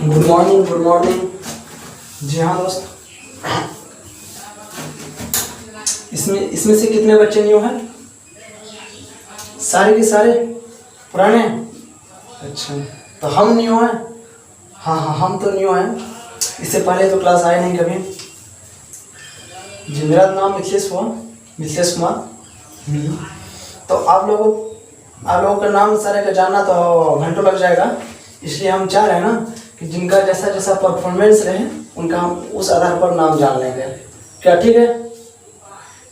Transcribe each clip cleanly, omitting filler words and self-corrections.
Good morning, good morning. जी हाँ दोस्त, इसमें इसमें से कितने बच्चे न्यू हैं? सारे के सारे पुराने हैं। अच्छा, तो हम न्यू हैं? हाँ हाँ, हम तो न्यू हैं। इससे पहले तो क्लास आए नहीं कभी। जी, मेरा नाम मिथिलेश हुआ, मिथिलेश कुमार। तो आप लोगों का नाम सारे का जानना तो घंटों लग जाएगा, इसलिए हम चाह रहे हैं ना कि जिनका जैसा जैसा परफॉर्मेंस रहे उनका हम उस आधार पर नाम जान लेंगे। क्या ठीक है?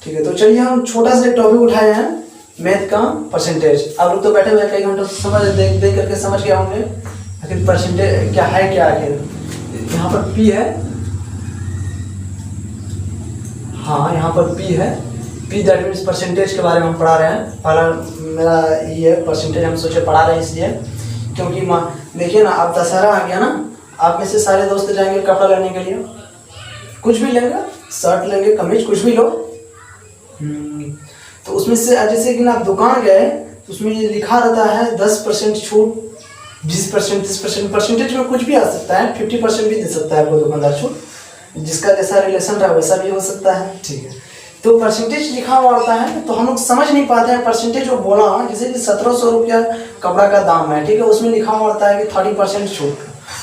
ठीक है, तो चलिए हम छोटा सा एक टॉपिक उठाए हैं, मैथ का परसेंटेज। आप लोग तो बैठे हुए कई घंटों समझ देख करके समझ गए होंगे आखिर परसेंटेज क्या है। क्या आखिर यहाँ पर पी है, हाँ यहाँ पर पी है। पी दैट मीन्स परसेंटेज के बारे में हम पढ़ा रहे हैं। पहला मेरा ये परसेंटेज हम सोचे पढ़ा रहे हैं इसलिए क्योंकि देखिए ना, अब दशहरा आ गया ना, आप में से सारे दोस्त जाएंगे कपड़ा लेने के लिए, कुछ भी लेंगे, शर्ट लेंगे, कमीज, कुछ भी लो। तो उसमें से जैसे कि ना आप दुकान गए तो उसमें ये लिखा रहता है 10% छूट, 20%, 30%। परसेंटेज में कुछ भी आ सकता है, 50% भी दे सकता है आपको दुकानदार छूट, जिसका जैसा रिलेशन रहा वैसा भी हो सकता है। ठीक है, तो परसेंटेज लिखा हुआ होता है तो हम लोग समझ नहीं पाते हैं परसेंटेज वो बोला, जैसे कि 1700 रुपया कपड़ा का दाम है, ठीक है, उसमें लिखा हुआ होता है कि 30% छूट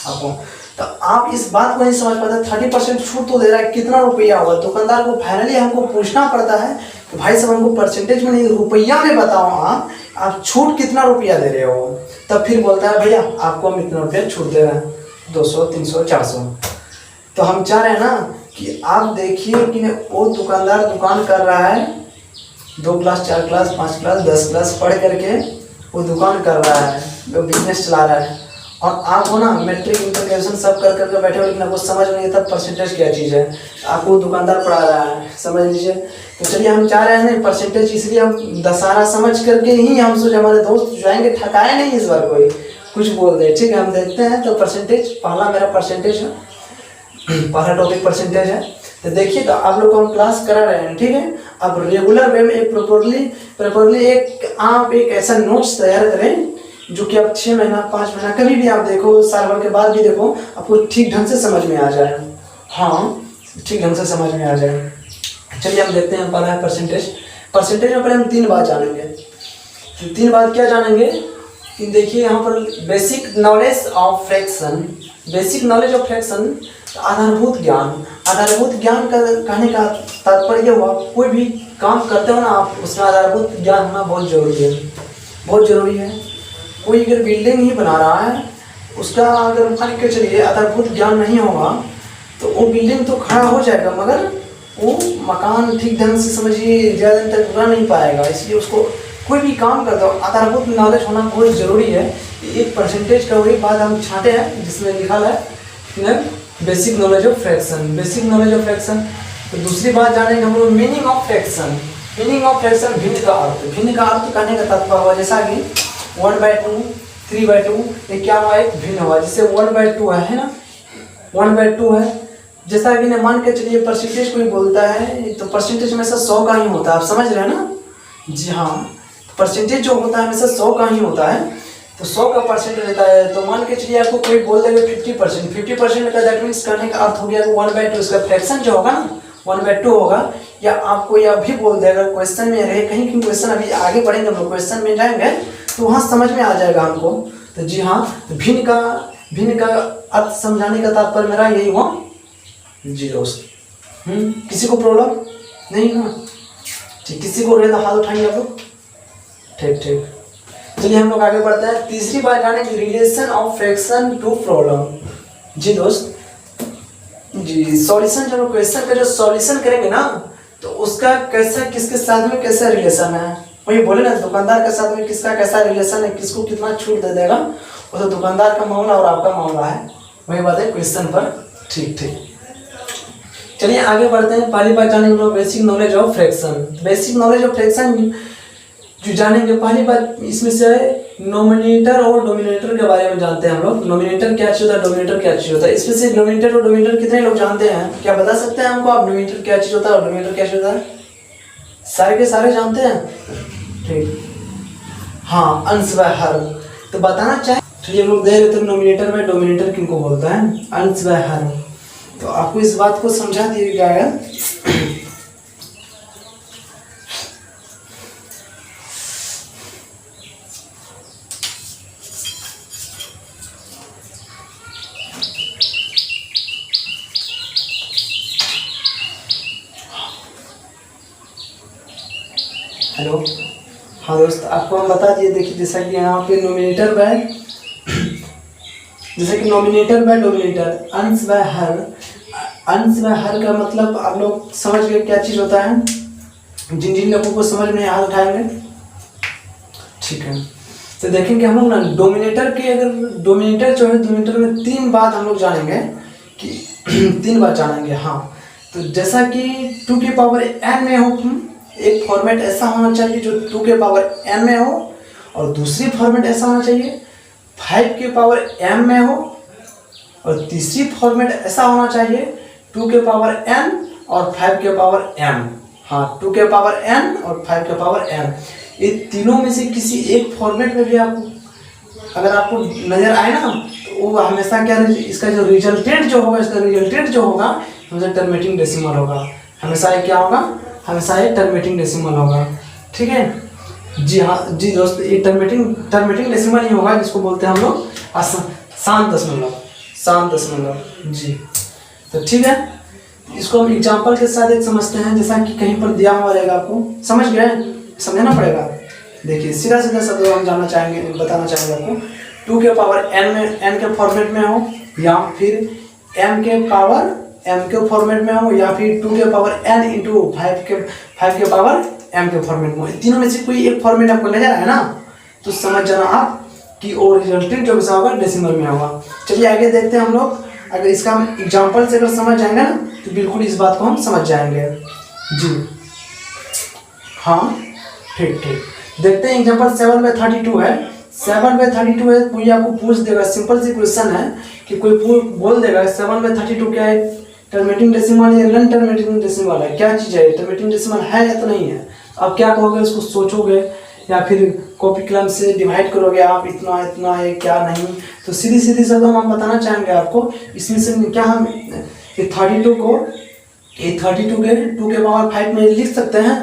आपको। तो आप इस बात को नहीं समझ पाते, 30% छूट तो दे रहा है, कितना रुपया हुआ? दुकानदार को फाइनली हमको पूछना पड़ता है कि भाई साहब हमको परसेंटेज में नहीं रुपया में बताओ, आप छूट कितना रुपया दे रहे हो? तब फिर बोलता है भैया आपको हम इतना रुपया छूट दे रहे हैं, 200, 300, 400। तो हम चाह रहे हैं ना कि आप देखिए कि वो दुकानदार दुकान कर रहा है, 2 क्लास, 4 क्लास, 5 क्लास, 10 क्लास पढ़ करके वो दुकान कर रहा है, वो बिजनेस चला रहा है, और आप हो ना मैट्रिक, इंटर, ग्रेजुएशन सब कर करके बैठे हो, लेकिन आपको समझ नहीं आता परसेंटेज क्या चीज़ है। आपको दुकानदार पढ़ा रहा है, समझ लीजिए। तो चलिए हम चाह रहे हैं परसेंटेज, इसलिए हम दशहरा समझ करके ही हम सोचे हमारे दोस्त जाएंगे, ठकाए नहीं इस बार कोई कुछ बोल दे। ठीक है, हम देखते हैं। तो परसेंटेज, पहला मेरा परसेंटेज है, पहला टॉपिक परसेंटेज है। तो देखिए, तो आप लोग को हम क्लास करा रहे हैं, ठीक है। अब रेगुलर वे में एक प्रॉपरली आप एक ऐसा नोट्स तैयार करें जो कि आप 6 महीना, 5 महीना, कभी भी आप देखो, साल भर के बाद भी देखो, आपको ठीक ढंग से समझ में आ जाए। हाँ, ठीक ढंग से समझ में आ जाए। चलिए हम देखते हैं। पहला है परसेंटेज। परसेंटेज में पहले हम 3 बात जानेंगे। 3 बात क्या जानेंगे कि देखिए यहाँ पर basic knowledge of fraction. Basic knowledge of fraction, आधारभूत ज्ञान। आधारभूत ज्ञान का कहने का तात्पर्य हुआ, कोई भी काम करते हो ना आप, उसमें आधारभूत ज्ञान होना बहुत जरूरी है, बहुत जरूरी है। कोई अगर बिल्डिंग ही बना रहा है, उसका अगर मान के चलिए आधारभूत ज्ञान नहीं होगा तो वो बिल्डिंग तो खड़ा हो जाएगा, मगर वो मकान ठीक ढंग से समझिए ज़्यादा दिन तक बना नहीं पाएगा। इसलिए उसको कोई भी काम करते हो आधारभूत नॉलेज होना बहुत ज़रूरी है। एक परसेंटेज का वही बात हम छाटे हैं जिसमें लिखा है basic knowledge of fraction. Basic knowledge of fraction. तो दूसरी बात जानेंगे हम लोग meaning of fraction. Meaning of fraction, भिन्न का अर्थ। भिन्न का अर्थ कहने का तात्पर्य हुआ जैसा कि 1/2, 3/2, ये क्या हुआ? एक भिन्न हुआ। जैसे 1/2 है ना, 1/2 है। जैसा कि मान के चलिए परसेंटेज कोई बोलता है तो परसेंटेज हमेशा 100 का ही होता है, आप समझ रहे हैं ना? जी हाँ, परसेंटेज जो होता है हमेशा 100 का ही होता है। तो 100 का परसेंट रहता है। तो मान के चलिए आपको कोई बोल देगा 50%। 50% का दैट मीन्स करने का अर्थ हो गया 1/2। इसका फ्रैक्शन जो होगा ना 1/2 होगा। या आपको यह भी बोल देगा क्वेश्चन में रहे, कहीं क्वेश्चन अभी आगे बढ़ेंगे हम लोग, क्वेश्चन में जाएंगे तो वहाँ समझ में आ जाएगा हमको। तो जी हाँ, तो भिन्न का अर्थ समझाने का तात्पर्य मेरा यही हुआ जी दोस्त। किसी को प्रॉब्लम नहीं ना? ठीक, किसी को रहे तो हाथ उठाइए आप लोग। ठीक ठीक, चलिए हम लोग आगे बढ़ते हैं। तीसरी बात जाने की relation of fraction to problem. जी दोस्त, जी सॉल्यूशन, जब क्वेश्चन का जो सॉल्यूशन करेंगे ना तो उसका कैसा, किसके साथ में कैसा रिलेशन है, वही बोले ना, दुकानदार के साथ में किसका कैसा रिलेशन है, किसको कितना छूट दे देगा, वो तो दुकानदार का मामला और आपका मामला है, वही बात है क्वेश्चन पर। ठीक ठीक, चलिए आगे बढ़ते हैं। पहली बात जानेंगे basic knowledge of fraction. Basic knowledge of fraction जो जानेंगे, पहली बात इसमें से है नोमिनेटर और डोमिनेटर के बारे में जानते हैं हम लोग। नोमिनेटर क्या चीज होता है, डोमिनेटर क्या चीज होता है। इसमें से नोमिनेटर और डोमिनेटर कितने लोग जानते हैं? क्या बता सकते हैं हमको आप नोमिनेटर क्या चीज होता है और डोमिनेटर क्या चीज होता है? सारे के सारे जानते हैं? ठीक, हाँ, अंश व हर। तो बताना चाहे चलिए हम लोग दे रहे थे नोमिनेटर बाय डोमिनेटर किनको बोलता है, अंश बाय हर। तो आपको इस बात को समझा दिया गया है। हेलो, हाँ दोस्त, आपको हम बता दिए। देखिए जैसा कि यहाँ पे नोमिनेटर बाय, जैसे कि नोमिनेटर बाय डोमिनेटर, अंश बाय हर। अंश बाय हर का मतलब आप लोग समझ गए क्या चीज़ होता है। जिन जिन लोगों को समझ में हाथ उठाएंगे, ठीक है। तो देखेंगे हम लोग ना डोमिनेटर के, अगर डोमिनेटर जो है, डोमिनेटर में 3 बात हम लोग जानेंगे कि 3 बात जानेंगे। हाँ, तो जैसा कि 2 की पावर n में हो, एक फॉर्मेट ऐसा होना चाहिए जो 2 के पावर n में हो, और दूसरी फॉर्मेट ऐसा होना चाहिए 5 के पावर m में हो, और तीसरी फॉर्मेट ऐसा होना चाहिए 2 के पावर n और 5 के पावर m। हाँ, 2 के पावर n और 5 के पावर m, ये तीनों में से किसी एक फॉर्मेट में भी आपको अगर आपको नजर आए ना, तो वो हमेशा क्या, इसका जो रिजल्टेंट जो होगा, इसका रिजल्टेंट जो होगा हमेशा टर्मिनेटिंग डेसिमल होगा। हमेशा ये क्या होगा, हमेशा ये टर्मिनेटिंग डेसिमल होगा। ठीक है जी, हाँ जी दोस्त, ये टर्मिनेटिंग डेसिमल ही होगा, जिसको बोलते हैं हम लोग शांत दशमलव, शांत दशमलव जी। तो ठीक है, इसको हम एग्जांपल के साथ एक समझते हैं। जैसा कि कहीं पर दिया हुआ रहेगा, आपको समझ गए, समझना पड़ेगा। देखिए सीधा सीधा शब्द हम जानना चाहेंगे, बताना चाहेंगे आपको। 2 के पावर n में, n के फॉर्मेट में हो, या फिर m के पावर m के फॉर्मेट में हो, या फिर 2 के पावर n इंटू 5 के पावर m के फॉर्मेट में हो। तीनों में से कोई एक फॉर्मेट आपको नजर आया ना, तो समझ जाना आप कि और रिजल्टेंट जो भी होगा डेसिमल में होगा। चलिए आगे देखते हैं हम लोग। अगर इसका हम एग्जाम्पल से अगर समझ जाएंगे ना, तो बिल्कुल इस बात को हम समझ जाएंगे जी। हाँ ठीक ठीक, देखते हैं एग्जाम्पल 7/32 है। 7/32 है, कोई आपको पूछ देगा, सिंपल सी क्वेश्चन है कि कोई बोल देगा 7/32 क्या है, टर्मिनेटिंग डेसिमल या नॉन टर्मिनेटिंग डेसिमल है, क्या चीज़ है, टर्मिनेटिंग डेसिमल है या तो नहीं है। आप क्या कहोगे, उसको सोचोगे या फिर कॉपी कलम से डिवाइड करोगे आप, इतना इतना है क्या नहीं। तो सीधी सीधी शब्द हम बताना चाहेंगे आपको। इसमें से क्या हम ये 32 को, ये 32 के 2 के पावर 5 में लिख सकते हैं,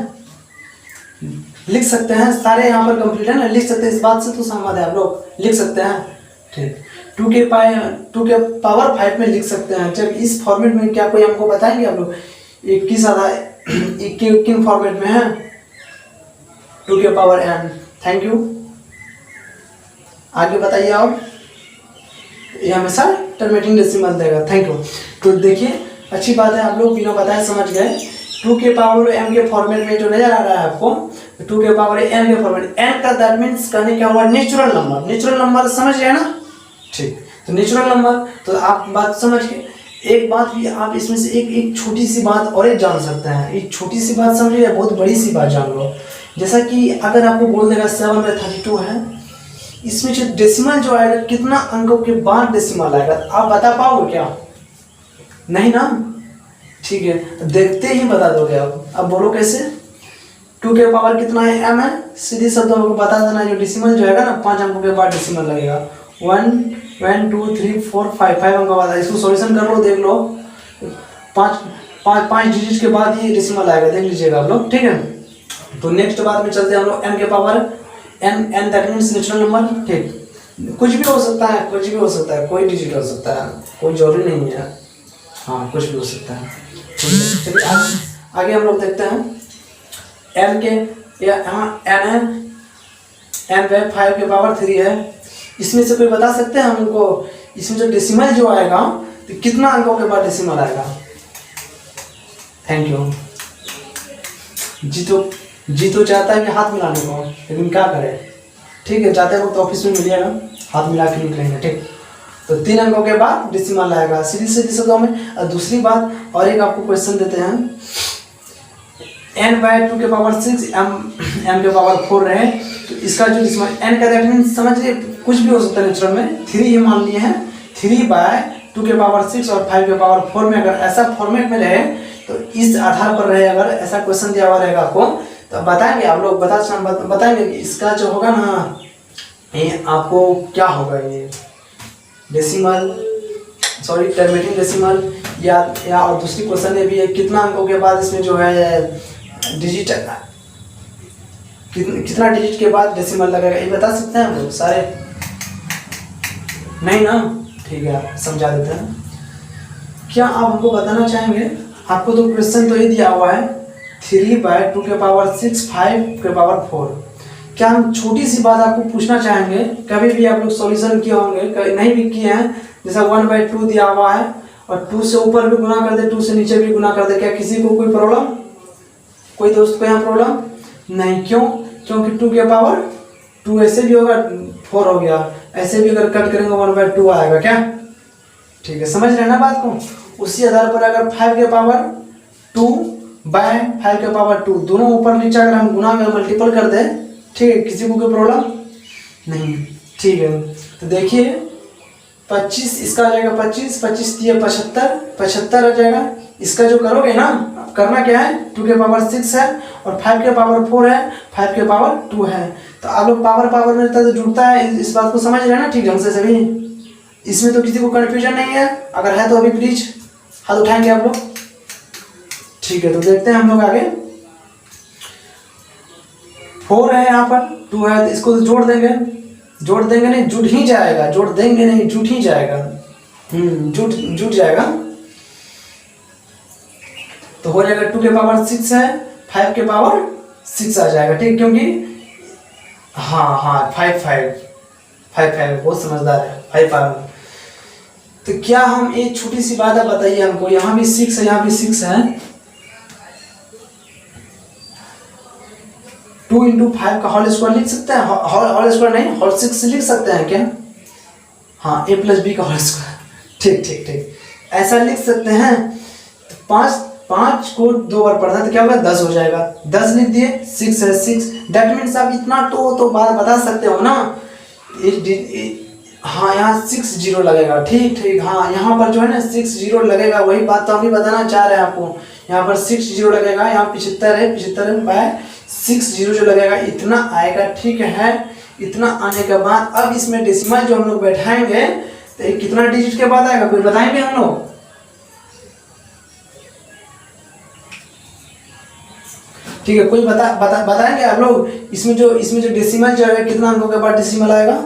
लिख सकते हैं। सारे यहाँ पर कंप्लीट है ना, लिख सकते हैं। इस बात से तो सहमत है आप लोग, लिख सकते हैं। ठीक, 2 के पावर 5 में लिख सकते हैं। जब इस फॉर्मेट में क्या कोई हमको बताएंगे आप लोग, एक किस आधार, किन फॉर्मेट में है, 2 के पावर n। थैंक यू, आगे बताइए आप। ये हमेशा टर्मिनेटिंग डेसिमल देगा। Thank you. तो देखिए अच्छी बात है, आप लोग बिना बताए समझ गए। 2 के पावर m के फॉर्मेट में जो नजर आ रहा है आपको, 2 के पावर n के फॉर्मेट, n का दैट मीन्स कहने क्या हुआ, नेचुरल नंबर। नेचुरल नंबर समझ गए ना, ठीक। तो नेचुरल नंबर, तो आप बात समझ गए। एक बात भी आप इसमें से एक छोटी सी बात और एक जान सकते हैं। एक छोटी सी बात समझिए, बहुत बड़ी सी बात जान लो। जैसा कि अगर आपको बोल देगा 7/32 है, इसमें जो डेसिमल जो आएगा, कितना अंकों के बाद डेसिमल आएगा, आप बता पाओगे क्या, नहीं ना, ठीक है। देखते ही बता दोगे आप। अब बोलो कैसे, 2 के पावर कितना है, m है, सीधी शब्दों में बता देना। जो डेसिमल जो है ना, 5 अंकों के बाद डेसिमल लगेगा। 1 2 3 4 5 अंकों बाद। इसको सॉल्यूशन कर लो, देख लो, 5 डिजिट के बाद ये डेसिमल आएगा, देख लीजिएगा आप लोग, ठीक है। तो नेक्स्ट बात में चलते हैं हम लोग। n के power n that means natural number, ठीक। कुछ भी हो सकता है, कुछ भी हो सकता है, कोई डिजिट हो सकता है, कोई जरूरी नहीं है। हाँ, कुछ भी हो सकता है। चलिए आगे हम लोग देखते हैं। n के यहाँ n है, n पे 5 के पावर 3 है। इसमें से कोई बता सकते हैं हमको, इसमें जो डेसिमल जो आएगा, तो कितना अंकों के बाद डेसिमल आएगा। Thank you. जी तो चाहता है कि हाथ मिलाने को, लेकिन क्या करें, ठीक है। जाते वक्त ऑफिस में मिलिएगा, हाथ मिला के निकलेंगे, ठीक। तो 3 अंकों के बाद डेसिमल आएगा, सीधी सीधी शब्दों में। और दूसरी बात, और एक आपको क्वेश्चन देते हैं, n/2 के पावर 6 m के पावर 4 रहे, तो इसका जो डेसिमल n का दैट मीन्स समझिए, कुछ भी हो सकता है नेचुरल में। 3 ही मान लिए हैं, 3/2 के पावर 6 और 5 के पावर 4 में अगर ऐसा फॉर्मेट में रहे, तो इस आधार पर रहे, अगर ऐसा क्वेश्चन दिया हुआ रहेगा आपको, तो बताएंगे आप लोग, बताएंगे कि इसका जो होगा ना, ये आपको क्या होगा, ये डेसिमल, सॉरी टर्मिनेटिंग डेसिमल, या और दूसरी क्वेश्चन में भी है कितना अंकों के बाद इसमें जो है डिजिट, कितना डिजिट के बाद डेसिमल लगेगा, ये बता सकते हैं हम लोग सारे? नहीं ना, ठीक है समझा देते हैं। क्या आप हमको बताना चाहेंगे, आपको तो क्वेश्चन तो ये दिया हुआ है 3/2 के पावर 6 5 के पावर 4। क्या हम छोटी सी बात आपको पूछना चाहेंगे, कभी भी आप लोग सॉल्यूशन किए होंगे, नहीं भी किए हैं, जैसा 1/2 दिया हुआ है और 2 से ऊपर भी गुना कर दे, 2 से नीचे भी गुना कर दे, क्या किसी को कोई प्रॉब्लम, कोई दोस्त को यहाँ प्रॉब्लम नहीं? क्यों? क्योंकि 2 के पावर 2 ऐसे भी होगा, 4 हो गया, ऐसे भी अगर कट करेंगे 1/2 आएगा क्या? ठीक है, समझ रहे ना बात को? उसी आधार पर अगर 5 के पावर 2/5 के पावर 2 दोनों ऊपर नीचे अगर हम गुना में मल्टीपल कर दें, ठीक है, किसी को कोई प्रॉब्लम नहीं? ठीक है, तो देखिए 25 इसका आ जाएगा 25, 25 दिए 75, 75 आ जाएगा। इसका जो करोगे ना, करना क्या है, 2 के पावर 6 है और 5 के पावर 4 है, 5 के पावर 2 है, तो आप लोग पावर में तो जुड़ता है, इस बात को समझ रहे हैं ना ठीक ढंग से सभी? इसमें तो किसी को कन्फ्यूजन नहीं है? अगर है तो अभी प्लीज हाथ उठाएंगे आप लोग। ठीक है, तो देखते हैं हम लोग आगे। 4 है यहाँ पर, 2 है, तो इसको तो जोड़ देंगे नहीं, जुट ही जाएगा, जोड़ देंगे नहीं, जुट ही जाएगा, जुट जाएगा, तो हो जाएगा 2 के पावर 6 है, 5 के पावर 6 आ जाएगा, ठीक, क्योंकि हाँ 5 बहुत समझदार है, 5। तो क्या हम एक छोटी सी बात है, बताइए हमको, यहाँ भी 6 है, यहाँ भी 6 है, 2 × 5 का होल स्क्वायर लिख सकते हैं? होल स्क्वायर नहीं, होल 6 लिख सकते हैं क्या? हाँ, a + b का होल स्क्वायर, ठीक, ऐसा लिख सकते हैं। तो 5 को 2 बार पढ़ना तो क्या होगा, 10 हो जाएगा, 10 लिख दिए, 6 है 6, डेट मीन्स आप इतना तो बात बता सकते हो ना। हाँ, यहाँ 6 0 लगेगा, ठीक, हाँ यहाँ पर जो है ना 6 0 लगेगा, वही बात तो हम भी बताना चाह रहे हैं आपको। यहाँ पर 6 0 लगेगा, यहाँ 75 है, 75/6 0 जो लगेगा इतना आएगा, ठीक है। इतना आने के बाद अब इसमें डेसिमल जो हम लोग बैठाएंगे तो कितना डिजिट के बाद आएगा, कोई बताएंगे हम लोग? ठीक है, कोई बताएंगे आप लोग? इसमें जो डेसिमल जो है कितना अंकों के बाद डेसिमल आएगा?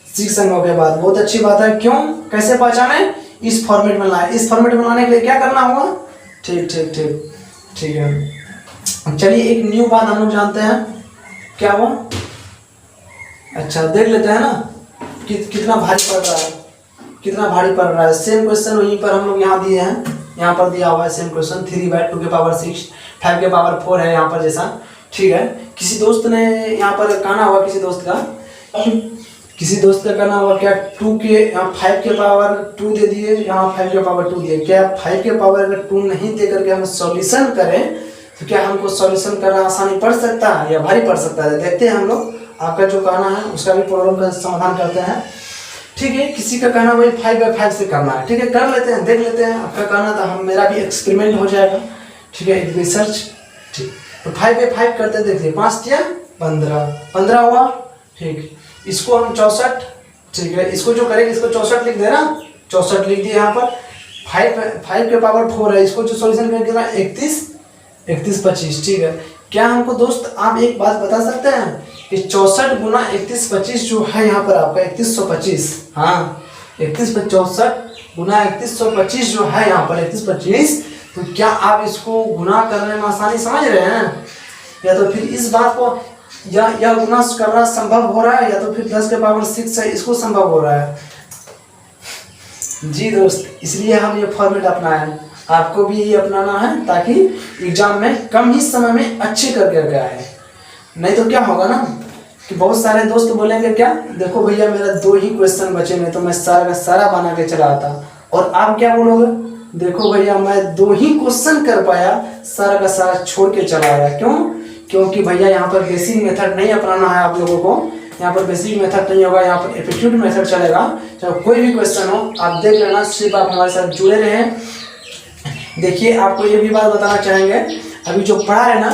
6 अंकों के बाद। बहुत अच्छी बात है, क्यों, कैसे पहचाने? इस फॉर्मेट में लाए, इस फॉर्मेट में लाने के लिए क्या करना होगा? ठीक है, चलिए एक न्यू बात हम लोग जानते हैं, क्या हुआ? अच्छा, देख लेते हैं ना कितना भारी पड़ रहा है, सेम क्वेश्चन वहीं पर हम लोग यहाँ दिए हैं, यहाँ पर दिया हुआ है सेम क्वेश्चन, 3/2 के पावर 6 5 के पावर 4 है यहाँ पर जैसा, ठीक है। किसी दोस्त ने यहाँ पर कहना हुआ, किसी दोस्त का कहना हुआ क्या, 2 के यहाँ 5 के पावर 2 दे दिए, यहाँ 5 के पावर 2 दिए, क्या 5 के पावर अगर 2 नहीं दे करके हम सॉल्यूशन करें तो क्या हमको सॉल्यूशन करना आसानी पड़ सकता है या भारी पड़ सकता है? देखते हैं हम लोग, आपका जो कहना है उसका भी प्रॉब्लम का समाधान करते हैं, ठीक है। किसी का कहना भाई 5/5 से करना है, ठीक है, कर लेते हैं, देख लेते हैं आपका कहना, तो हम मेरा भी एक्सपेरिमेंट हो जाएगा, ठीक है, एक रिसर्च, ठीक। तो 5/5 करते देखिए, 5 या 15 हुआ, ठीक। इसको हम 64, ठीक है, इसको जो करेंगे इसको 64 लिख देना, 64 लिख दिए। यहाँ पर 5 के पावर 4 है, इसको जो सॉल्यूशन करेंगे कितना, 31 25, ठीक है। क्या हमको दोस्त आप एक बात बता सकते हैं कि 64 गुना 31 25 जो है यहाँ पर आपका 3125, हाँ 64 गुना 3125 जो है यहाँ पर 3125, तो क्या आप इसको गुना करने में आसानी समझ रहे हैं? या तो फिर इस बात को या गुना करना संभव हो रहा है, या तो फिर 10 के पावर 6 है इसको संभव हो रहा है? जी दोस्त, इसलिए हम ये फॉर्मेट अपनाए, आपको भी ये अपनाना है ताकि एग्जाम में कम ही समय में अच्छे करके आए। नहीं तो क्या होगा ना कि बहुत सारे दोस्त बोलेंगे क्या, देखो भैया मेरा 2 ही क्वेश्चन बचे, नहीं तो मैं सारा का सारा बना के चला आता। और आप क्या बोलोगे, देखो भैया मैं 2 ही क्वेश्चन कर पाया, सारा का सारा छोड़ के चला आया। क्यों? क्योंकि भैया यहाँ पर बेसिक मेथड नहीं अपनाना है आप लोगों को, यहाँ पर बेसिक मेथड नहीं होगा, यहाँ पर एप्टीट्यूड मेथड चलेगा। चाहे कोई भी क्वेश्चन हो आप देख लेना, सिर्फ आप हमारे साथ जुड़े रहें। देखिए आपको ये भी बात बताना चाहेंगे, अभी जो पढ़ा है ना,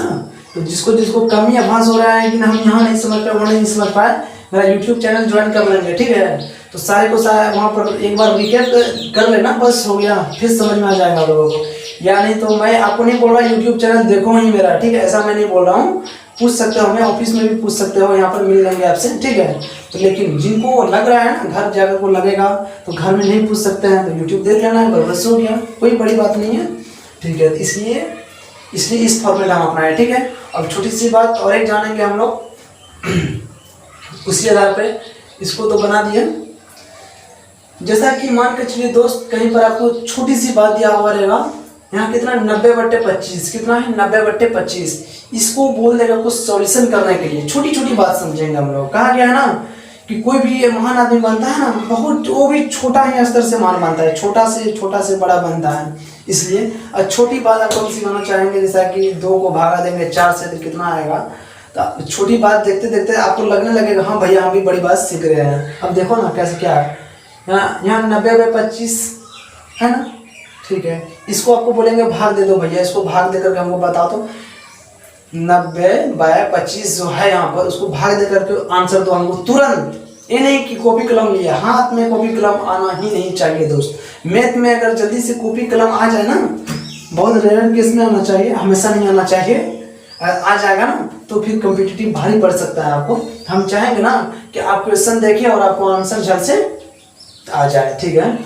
तो जिसको कमी आभास हो रहा है कि हम यहाँ नहीं समझ पाए, वो नहीं समझ पाए, मेरा यूट्यूब चैनल ज्वाइन कर लेंगे, ठीक है। तो सारे को सारे वहाँ पर एक बार रिकैप कर लेना, बस हो गया, फिर समझ में आ जाएगा लोगों को। या नहीं तो मैं आपको नहीं बोल रहा यूट्यूब चैनल देखो ही मेरा, ठीक है, ऐसा मैं नहीं बोल रहा हूँ। पूछ सकते हो, हमें ऑफिस में भी पूछ सकते हो, यहाँ पर मिल लेंगे आपसे, ठीक है। तो लेकिन जिनको लग रहा है ना घर जाकर को लगेगा, तो घर में नहीं पूछ सकते हैं तो यूट्यूब देख लेना है, बस हो गया, कोई बड़ी बात नहीं है, ठीक है। इसलिए इस फॉर्मेट हम अपनाए, ठीक है। अब छोटी सी बात और एक जानेंगे हम लोग उसी आधार पे, इसको तो बना दिए। जैसा कि मान के चलिए दोस्त, कहीं पर आपको छोटी सी बात दिया हुआ रहेगा, यहाँ कितना 90/25, कितना है 90/25, इसको बोल देगा कुछ सॉल्यूशन करने के लिए। छोटी छोटी बात समझेंगे हम लोग। कहा गया है ना कि कोई भी महान आदमी बनता है ना, बहुत वो भी छोटा ही स्तर से महान बनता है, छोटा से बड़ा बनता है। इसलिए छोटी बात आपको हम सिखाना चाहेंगे, जैसा कि 2 को भागा देंगे 4 से तो कितना आएगा। तो छोटी बात देखते देखते आपको लगने लगेगा हाँ भैया हम भी बड़ी बात सीख रहे हैं। अब देखो ना कैसे क्या है, यहाँ 90/25 है ना, ठीक है। इसको आपको बोलेंगे भाग दे दो भैया, इसको भाग दे करके हमको बता दो। 90/25 जो है यहाँ पर, उसको भाग दे करके आंसर दो हमको तुरंत। ये नहीं कि कॉपी कलम लिया, हाथ में कॉपी कलम आना ही नहीं चाहिए दोस्त। मैथ में अगर जल्दी से कॉपी कलम आ जाए ना, बहुत रेयर केस में आना चाहिए, हमेशा नहीं आना चाहिए। आ जाएगा ना तो फिर कॉम्पिटिटिव भारी पड़ सकता है आपको। हम चाहेंगे ना कि आप क्वेश्चन देखिए और आपको आंसर जल्द से आ जाए, ठीक है।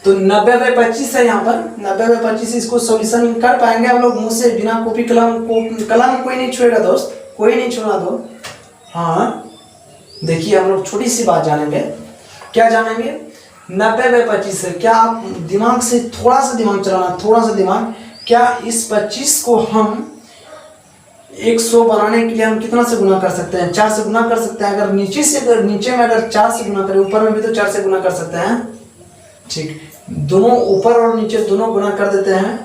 तो 90/25 है यहाँ पर, 90/25 इसको सॉल्यूशन कर पाएंगे हम लोग मुंह से, बिना कॉपी कलम कोई नहीं छुएगा दोस्त, कोई नहीं छुड़ा दो। हाँ देखिए हम लोग छोटी सी बात जानेंगे। क्या जानेंगे? 90/25 है। क्या आप दिमाग से थोड़ा सा दिमाग चलाना, थोड़ा सा दिमाग। क्या इस 25 को हम 100 बनाने के लिए हम कितना से गुना कर सकते हैं? 4 से गुना कर सकते हैं। अगर नीचे में अगर 4 से गुना करें, ऊपर में भी तो 4 से गुना कर सकते हैं, ठीक। दोनों ऊपर और नीचे दोनों गुना कर देते हैं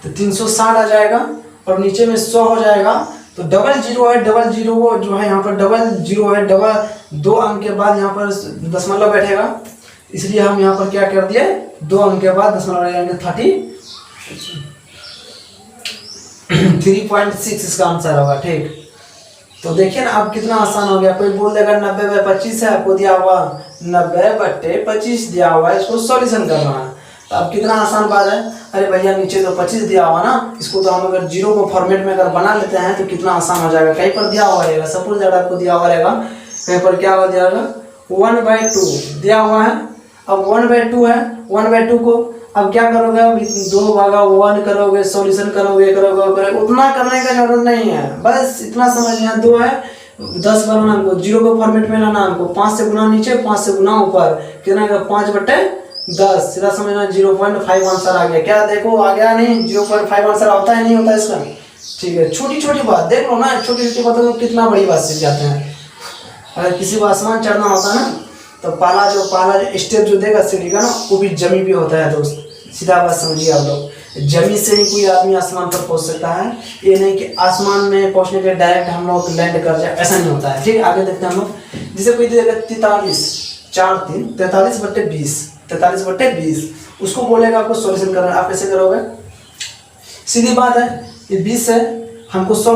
तो 360 आ जाएगा, और नीचे में 100 हो जाएगा। तो डबल जीरो है, डबल जीरो जो है यहाँ पर डबल जीरो है, डबल 2 अंक के बाद यहाँ पर दशमलव बैठेगा, इसलिए हम यहाँ पर क्या कर दिए, 2 अंक के बाद दशमलव लगाएंगे 3.6 इसका आंसर होगा, ठीक। तो देखिए ना अब कितना आसान हो गया। कोई बोल देगा 90/25 है, आपको दिया हुआ 90/25 दिया हुआ है, इसको सॉल्यूशन करना है। तो अब कितना आसान बात है। अरे भैया नीचे तो 25 दिया हुआ ना, इसको तो हम अगर जीरो को फॉर्मेट में अगर बना लेते हैं तो कितना आसान हो जाएगा। कहीं पर दिया हुआ रहेगा, सपोज दैट आपको दिया हुआ रहेगा, कहीं पर क्या हुआ दिया होगा 1/2 दिया हुआ है। अब 1/2 है, 1/2 को अब क्या करोगे, 2/1 करोगे, सॉल्यूशन करोगे, उतना करने का जरूरत नहीं है। बस इतना समझना, 2 है 10 बनाना हमको, जीरो को फॉर्मेट में लाना हमको, 5 से गुना नीचे, 5 से गुना ऊपर, कितना का 5/10, सीधा समझना 0.5 आंसर आ गया। क्या देखो आ गया नहीं, 0.5 आंसर होता है नहीं होता इसका, ठीक है। छोटी छोटी बात देख लो ना, छोटी छोटी बातों को कितना बड़ी बात सीख जाते हैं। अगर किसी को आसमान चढ़ना होता है ना, तो पहला जो स्टेप जो देगा सीढ़ी का ना, वो भी जमी भी होता है दोस्त। सीधा बात समझिए आप लोग, जमी से ही कोई आदमी आसमान पर पहुंच सकता है। ये नहीं कि आसमान में पहुंचने के डायरेक्ट हम लोग लैंड कर जाए, ऐसा नहीं होता है, ठीक है। आगे देखते हैं हम लोग। जैसे कोई देगा 43, 4 3 43/20, 43/20, उसको बोलेगा आपको सॉल्यूशन करना, आप कैसे करोगे? सीधी बात है, ये 20 है, हमको 100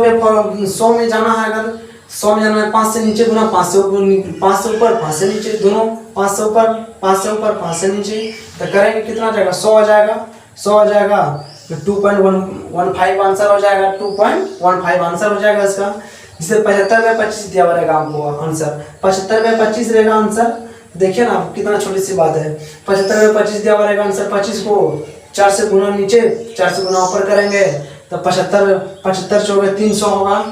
में जाना है। अगर 100 में जाना है, 5 से नीचे गुना 5 से ऊपर, 5 से ऊपर 5 से नीचे, दोनों 5 से ऊपर 5 से ऊपर 5 से नीचे, तो करेंगे कितना जाएगा, 100 आ जाएगा, 100 आ जाएगा तो 2.15 आंसर हो जाएगा, 2.15 आंसर हो जाएगा इसका। जिसे 75/25 दिया हुआ रहेगा हमको आंसर, 75/25 रहेगा आंसर। देखिए ना कितना छोटी सी बात है, 75/25 दिया हुआ रहेगा आंसर। 25 को 4 से गुना नीचे, 4 से गुना ऊपर करेंगे तो 75 चौके 300 होगा।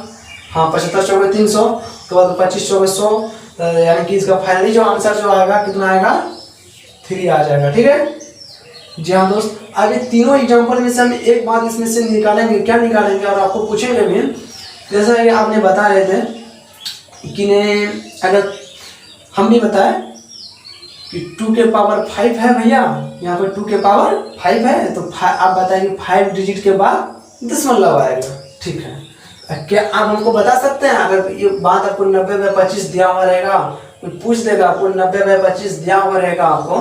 हाँ 75 चौके 300, उसके बाद 25 चौके 100, यानी कि इसका फाइनली जो आंसर जो आएगा कितना आएगा, 3 आ जाएगा, ठीक है। जी हाँ दोस्त, आगे तीनों एग्जाम्पल में से हम एक बात इसमें से निकालेंगे। क्या निकालेंगे और आपको पूछेंगे भी, जैसा कि आपने बता रहे थे कि अगर हम भी बताए कि 2 के पावर 5 है भैया, यहाँ पर 2 के पावर 5 है, तो आप बताएंगे 5 डिजिट के बाद दशमलव आएगा, ठीक है। क्या आप हमको बता सकते हैं, अगर ये बात आपको 90/25 दिया हुआ रहेगा, कोई पूछ देगा आपको 90/25 दिया हुआ रहेगा, आपको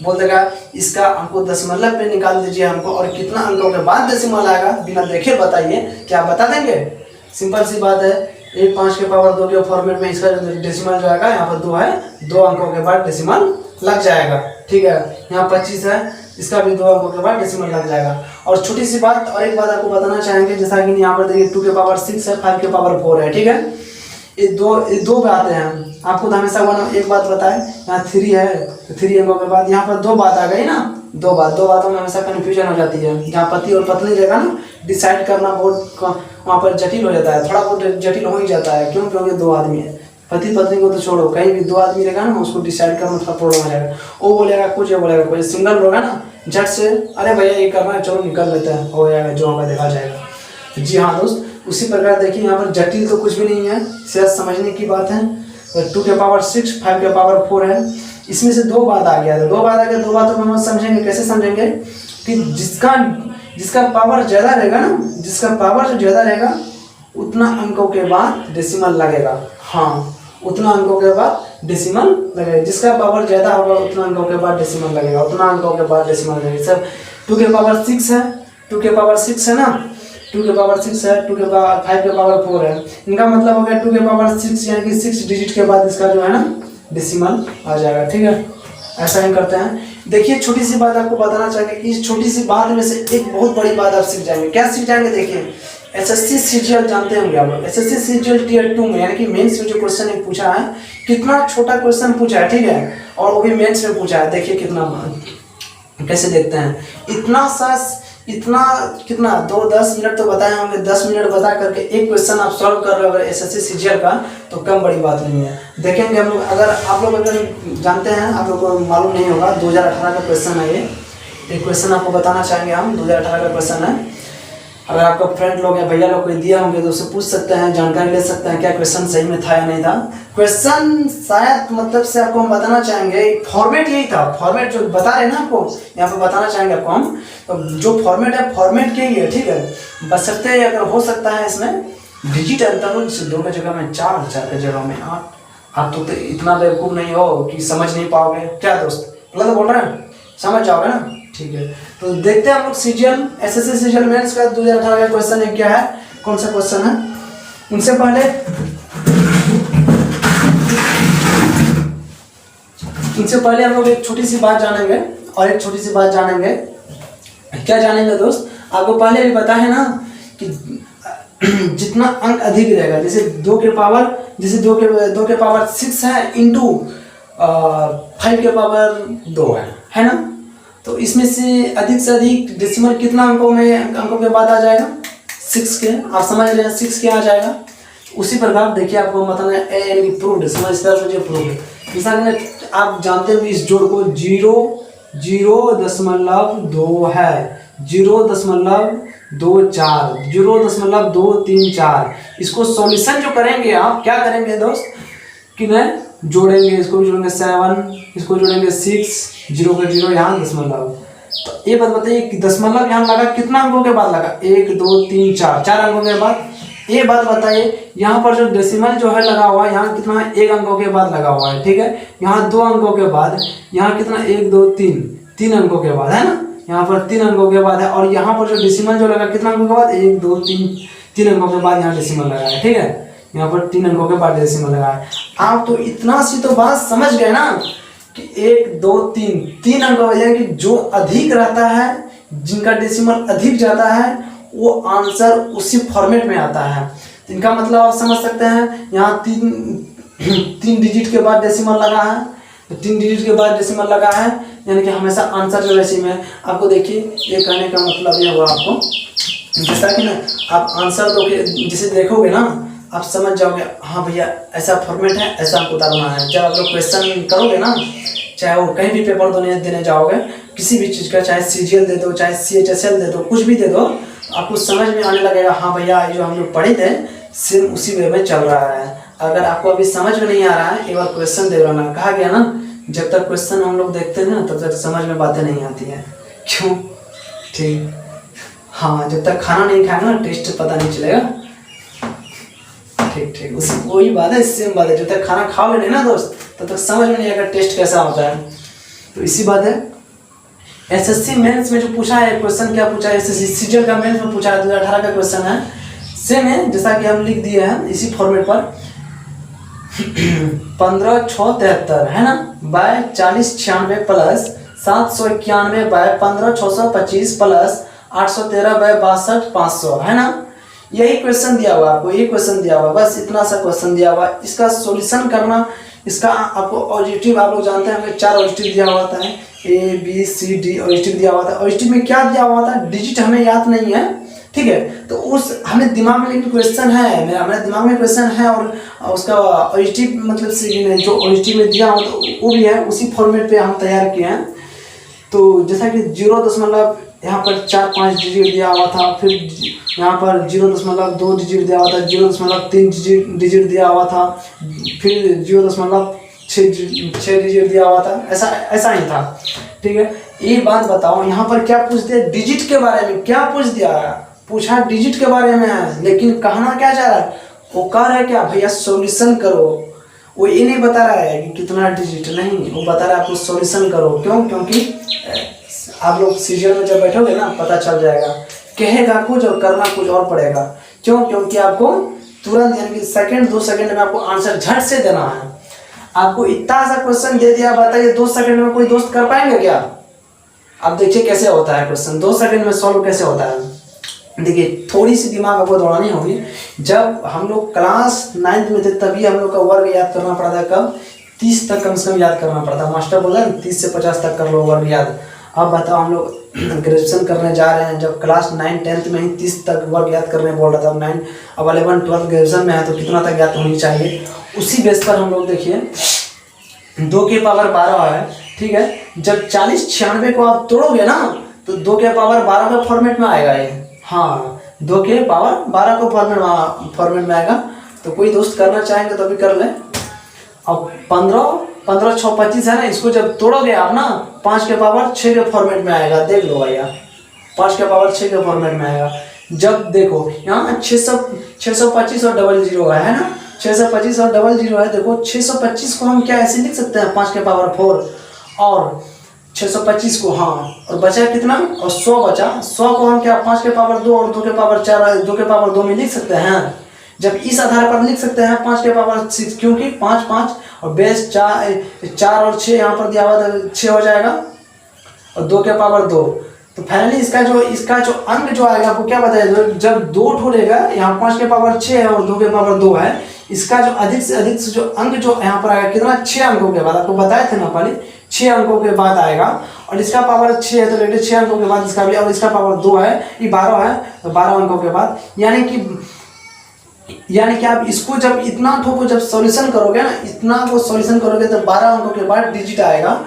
बोल देगा इसका हमको दशमलव पे निकाल दीजिए हमको, और कितना अंकों के बाद दशमलव आएगा बिना देखे बताइए, क्या आप बता देंगे? सिंपल सी बात है, 1 5 के पावर 2 के फॉर्मेट में इसका डेसिमल जो आएगा यहाँ पर 2 है, 2 अंकों के बाद डेसिमल लग जाएगा। ठीक है, यहाँ 25 है, इसका भी 2 अंकों के बाद डेसिमल लग जाएगा। और छोटी सी बात और एक बात आपको बताना चाहेंगे, जैसा कि यहाँ पर देखिए 2 के पावर 6 है, 5 के पावर 4 है। ठीक है, ये दो पे आते हैं। आपको तो हमेशा एक बात बताए, यहाँ 3 है तो 3 अंकों के बाद यहाँ पर 2 बात आ गई ना, 2 बातों में हमेशा कन्फ्यूजन हो जाती है। जहाँ पति और पत्नी रहेगा ना, डिसाइड करना बहुत वहाँ पर जटिल हो जाता है, थोड़ा बहुत जटिल हो ही जाता है। क्यों? क्योंकि 2 आदमी है, पति पत्नी को तो छोड़ो, कहीं भी 2 आदमी रहेगा ना, उसको डिसाइड करना थोड़ा प्रॉब्लम हो जाएगा। वो बोलेगा कुछ, वो बोलेगा कुछ। सिंगल होगा ना, झट से अरे भैया ये करना है, चलो निकल लेते हैं, हो जाएगा, जो होगा देखा जाएगा। जी हाँ दोस्त, उसी प्रकार देखिए यहाँ पर जटिल तो कुछ भी नहीं है, सिर्फ समझने की बात है। 2 के पावर 6, 5 के पावर 4 है, इसमें से 2 बात आ गया है। 2 बात आ गया, 2 बातों को हम समझेंगे। कैसे समझेंगे कि जिसका पावर ज़्यादा रहेगा ना, जिसका पावर जो ज़्यादा रहेगा उतना अंकों के बाद डेसिमल लगेगा। हाँ, उतना अंकों के बाद डेसिमल लगेगा। जिसका पावर ज़्यादा होगा उतना अंकों के बाद डेसिमल लगेगा, उतना अंकों के बाद डेसिमल लगेगा। सब 2 के पावर 6 है, 2 के पावर 6 है ना, 2 के पावर 6 है, 2 के पावर 5 के पावर 4 है। इनका मतलब हो गया 2 के पावर 6 यानी कि 6 डिजिट के बाद इसका जो है ना डेसिमल आ जाएगा। ठीक है, ऐसा ही करते हैं। देखिए छोटी सी बात आपको बताना चाहिए, इस छोटी सी बात में से एक बहुत बड़ी बात आप सीख जाएंगे। क्या सीख जाएंगे? देखिए एसएससी सीजीएल जानते होंगे आप लोग। एसएससी सीजीएल टियर 2 में यानी कि मेंस में जो क्वेश्चन एक पूछा है, कितना छोटा क्वेश्चन पूछा है। ठीक है, और वो भी मेंस में पूछा है। देखिए कितना, कैसे देखते हैं, इतना सा, इतना कितना 2-10 मिनट तो बताए होंगे, 10 मिनट बता करके एक क्वेश्चन आप सॉल्व कर रहे हो अगर एसएससी सीजीएल का, तो कम बड़ी बात नहीं है। देखेंगे हम लोग, अगर आप लोग अगर जानते हैं, आप लोग को मालूम नहीं होगा, 2018 का क्वेश्चन है ये क्वेश्चन आपको बताना चाहेंगे हम। 2018 का क्वेश्चन है। अगर आपका फ्रेंड लोग या भैया लोग कोई दिया होंगे तो उससे पूछ सकते हैं, जानकारी ले सकते हैं क्या क्वेश्चन सही में था या नहीं था। क्वेश्चन शायद मतलब से आपको हम बताना चाहेंगे, फॉर्मेट यही था, फॉर्मेट जो बता रहे हैं ना आपको, यहाँ पे बताना चाहेंगे आपको हम, तो जो फॉर्मेट है फॉर्मेट के ही है। ठीक है, बशर्ते अगर हो सकता है इसमें डिजिट अंतर हो, जैसे 2 की जगह में 4, 4 की जगह में 8। आप तो इतना बेवकूफ़ नहीं हो कि समझ नहीं पाओगे। क्या दोस्त गलत बोल रहे हैं? समझ जाओगे ना? ठीक है, तो देखते हैं हम लोग सीजीएल, एसएससी सीजीएल मेंस का 2018 का क्वेश्चन है। क्या है, कौन सा क्वेश्चन है? उनसे पहले हम लोग एक छोटी सी बात जानेंगे, और एक छोटी सी बात जानेंगे। क्या जानेंगे दोस्त? आपको पहले भी पता है ना कि जितना अंक अधिक रहेगा, जैसे 2 के पावर 6 है इंटू 5 के पावर 2 है ना, तो इसमें से अधिक डेसिमल कितना अंकों के बाद आ जाएगा? 6 के। आप समझ रहे हैं, 6 के आ जाएगा। उसी प्रकार देखिए आपको मतलब यानी कि प्रूव्ड, समझ प्रूव्ड। जैसा आप जानते हैं इस जोड़ को 0.2 है, 0.24, 0.234। इसको सॉल्यूशन जो करेंगे आप, क्या करेंगे दोस्त कि मैं जोड़ेंगे, इसको भी जोड़ेंगे 7, इसको जोड़ेंगे 6, 0 का 0 यहाँ दशमलव। तो ये बात बताइए कि दशमलव यहाँ लगा कितना अंकों के बाद लगा? 1 2 3 4, 4 अंकों के बाद। ये बात बताइए यहाँ पर जो डेसिमल जो है लगा हुआ है, यहाँ कितना है? 1 अंकों के बाद लगा हुआ है। ठीक है, यहाँ 2 अंकों के बाद, यहाँ कितना? 1 2 3, 3 अंकों के बाद है ना, यहाँ पर 3 अंकों के बाद है। और यहाँ पर जो डेसिमल जो लगा कितना अंकों के बाद? 1 2 3, 3 अंकों के बाद यहाँ डेसिमल लगा है। ठीक है, यहाँ पर 3 अंकों के बाद डेसिमल लगा है। आप तो इतना सी तो बात समझ गए ना कि 1 2 3, 3 अंकों का यानी कि जो अधिक रहता है, जिनका डेसिमल अधिक जाता है, वो आंसर उसी फॉर्मेट में आता है। इनका मतलब आप समझ सकते हैं, यहाँ 3 डिजिट के बाद डेसिमल लगा है, तो 3 डिजिट के बाद डेसिमल लगा है, यानी कि हमेशा आंसर जो वैसे में आपको देखिए, ये कहने का मतलब ये हुआ आपको, जैसा कि ना आप आंसर जिसे देखोगे ना आप समझ जाओगे, हाँ भैया ऐसा फॉर्मेट है, ऐसा आपको उतारना है। जब आप लोग क्वेश्चन करोगे ना, चाहे वो कहीं भी पेपर देने जाओगे, किसी भी चीज़ का, चाहे सीजीएल दे दो, चाहे सीएचएसएल दे दो, कुछ भी दे दो, आपको समझ में आने लगेगा, हाँ भैया जो हम लोग पढ़े थे सेम उसी वे में चल रहा है। अगर आपको अभी समझ में नहीं आ रहा है, एक बार क्वेश्चन दे रहा, कहा गया ना, जब तक क्वेश्चन हम लोग देखते हैं ना तब तक समझ में बातें नहीं आती हैं। क्यों? ठीक, हाँ, जब तक खाना नहीं खाएगा ना टेस्ट पता नहीं चलेगा। ठीक, उसी वही बात है, सेम बात है, जब तक खाना खाओगे नहीं ना दोस्त तब तक समझ में नहीं आएगा टेस्ट कैसा होता है। तो इसी बात है, एसएससी मेंस में जो पूछा है क्वेश्चन, क्या पूछा है? एसएससी सीजीएल का मेंस में पूछा है, 2018 का क्वेश्चन है। सेम है जैसा कि हम लिख दिए हैं इसी फॉर्मेट पर 15,673 है ना, by 4096 plus 791 by 15,625 plus 813 by 62,500 है ना। यही क्वेश्चन दिया हुआ आपको, यही क्वेश्चन दिया हुआ, बस इतना सा क्वेश्चन दिया हुआ। इसका सॉल्यूशन करना, इसका आपको ऑब्जेक्टिव आप लोग जानते हैं हमें 4 ऑब्जेक्टिव दिया हुआ था, ABCD ऑब्जेक्टिव दिया हुआ था। ऑब्जेक्टिव में क्या दिया हुआ था, डिजिट हमें याद नहीं है, ठीक है, तो उस हमें दिमाग में लेकिन क्वेश्चन है, मेरे दिमाग में क्वेश्चन है और उसका ऑब्जेक्टिव मतलब जो ऑब्जेक्टिव में दिया हो तो वो भी है, उसी फॉर्मेट पे हम तैयार किए हैं। तो जैसा कि 0 यहाँ पर 4-5 डिजिट दिया हुआ था, फिर यहाँ पर 0.2 डिजिट दिया हुआ था, 0.3 डिजिट दिया हुआ था, फिर 0.6 डिजिट दिया हुआ था, ऐसा ही था, ठीक है। एक बात बताओ, यहाँ पर क्या पूछ दिया, डिजिट के बारे में क्या पूछ दिया, पूछा डिजिट के बारे में है, लेकिन कहना क्या चाह रहा है, वो कह रहा है क्या भैया सॉल्यूशन करो। वो ये नहीं बता रहा है कि कितना डिजिट, नहीं, वो बता रहा है आपको सॉल्यूशन करो। क्यों? क्योंकि आप लोग सीरियल में जब बैठोगे ना पता चल जाएगा, कहेगा कुछ और करना कुछ और पड़ेगा। क्यों? क्योंकि आपको तुरंत यानी कि 2 सेकंड में आपको आंसर झट से देना है। आपको इतना सा क्वेश्चन दे दिया, बताइए 2 सेकंड में कोई दोस्त कर पाएंगे क्या? आप देखिए कैसे होता है क्वेश्चन, 2 सेकंड में सॉल्व कैसे होता है। देखिए थोड़ी सी दिमाग आपको दौड़ानी होगी। जब हम लोग क्लास 9th में थे तभी हम लोग का वर्ग याद करना पड़ा था, कब 30 तक कम से कम याद करना पड़ा था। मास्टर बोला 30 से 50 तक कर लो वर्ग याद। अब बताओ हम लोग ग्रेजुएशन करने जा रहे हैं, जब क्लास 9-10th में ही 30 तक वर्ग याद करने बोल रहा था, अब 11-12 ग्रेजुएशन में है तो कितना तक याद होनी चाहिए। उसी बेस पर हम लोग देखिए 2 के पावर 12 है, ठीक है। जब 40-96 को आप तोड़ोगे ना तो 2 के पावर 12 का फॉर्मेट में आएगा ये, हाँ 2 के पावर 12 को फॉर्मेट में आएगा। तो कोई दोस्त करना चाहेंगे तो अभी कर लें। अब 15 6 25 है ना, इसको जब तोड़ोगे आप ना 5 के पावर 6 के फॉर्मेट में आएगा, देख लो भैया 5 के पावर 6 के फॉर्मेट में आएगा। जब देखो यहाँ 625 और 00 है ना, 625 और 00 है। देखो 625 को हम क्या ऐसे लिख सकते हैं 5 के पावर 4 और 625 को, हाँ, और बचा कितना, और 100 बचा। 100 को हम क्या 5 के पावर 2 और 2 के पावर 4, 2 के पावर 2 में लिख सकते हैं। जब इस आधार पर लिख सकते हैं 5 के पावर 6, क्योंकि 5 5 और बेस 4 और 6 यहाँ पर दिया हुआ था, 6 हो जाएगा और 2 के पावर 2। तो फाइनली इसका जो अंक जो आएगा आपको क्या बताया, जब 2 ठोलेगा यहाँ 5 के पावर 6 है और 2 के पावर 2 है, इसका जो अधिक से अधिक जो अंक जो यहाँ पर आएगा कितना, 6 अंकों के बाद। आपको बताए थे ना पहले 6 अंकों के बाद आएगा, और इसका पावर 6 है तो लेकिन 6 अंकों के बाद इसका भी, और इसका पावर 2 है, ये 12 है तो 12 अंकों के बाद। यानी कि आप इसको जब इतना ठोको, जब सॉल्यूशन करोगे ना, इतना को सॉल्यूशन करोगे तो 12 अंकों के बाद डिजिट आएगा,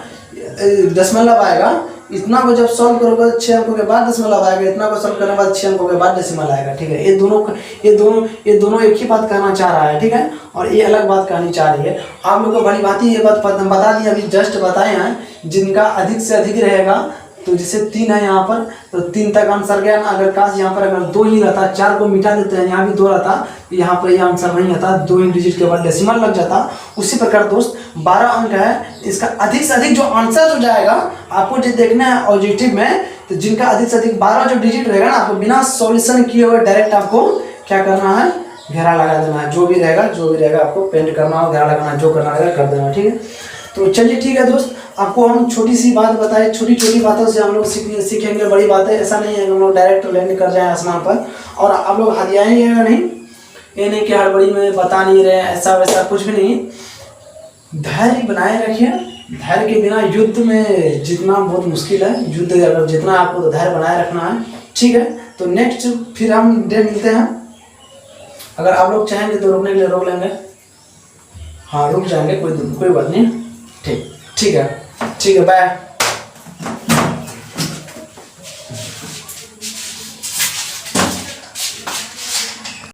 दशमलव आएगा। इतना को जब सॉल्व करोगे 6 अंकों के बाद दशमलव आएगा, इतना को सॉल्व करने के बाद 6 अंकों के बाद डेसिमल आएगा, ठीक है। ये दोनों एक ही बात कहना चाह रहा है, ठीक है, और ये अलग बात कहनी चाह रही है। आप लोग को भली भांति ये बात बता दी, अभी जस्ट बताए हैं। जिनका अधिक से अधिक रहेगा, तो जैसे 3 है यहाँ पर तो 3 तक आंसर गया ना। अगर काश यहाँ पर अगर 2 ही रहता, 4 को मिटा देते हैं, यहाँ भी 2 रहता, यहाँ पर यह आंसर नहीं आता, 2 ही डिजिट के बाद डेसिमल लग जाता। उसी प्रकार दोस्त 12 अंक है, इसका अधिक से अधिक जो आंसर हो जाएगा आपको जो देखना है ऑब्जेक्टिव में, तो जिनका अधिक से अधिक 12 जो डिजिट रहेगा ना, आपको बिना सॉल्यूशन किए हुए डायरेक्ट आपको क्या करना है, घेरा लगा देना है। जो भी रहेगा आपको पेंट करना हो, घेरा लगाना, जो करना रहेगा कर देना, ठीक है। तो चलिए ठीक है दोस्त, आपको हम छोटी सी बात बताए, छोटी छोटी बातों से हम लोग सीखेंगे बड़ी बातें। ऐसा नहीं है कि हम लोग डायरेक्ट लैंड कर जाए आसमान पर और आप लोग हरियाएंगे नहीं, ये नहीं कि हड़बड़ी में बता नहीं रहे, ऐसा वैसा कुछ भी नहीं। धैर्य बनाए रखिए, धैर्य के बिना युद्ध में जीतना बहुत मुश्किल है। युद्ध अगर जितना आपको तो धैर्य बनाए रखना है, ठीक है। तो नेक्स्ट फिर हम डे मिलते हैं। अगर आप लोग चाहेंगे तो रोकने के लिए रोक लेंगे, हाँ रुक जाएंगे, कोई बात नहीं, ठीक है, बाय।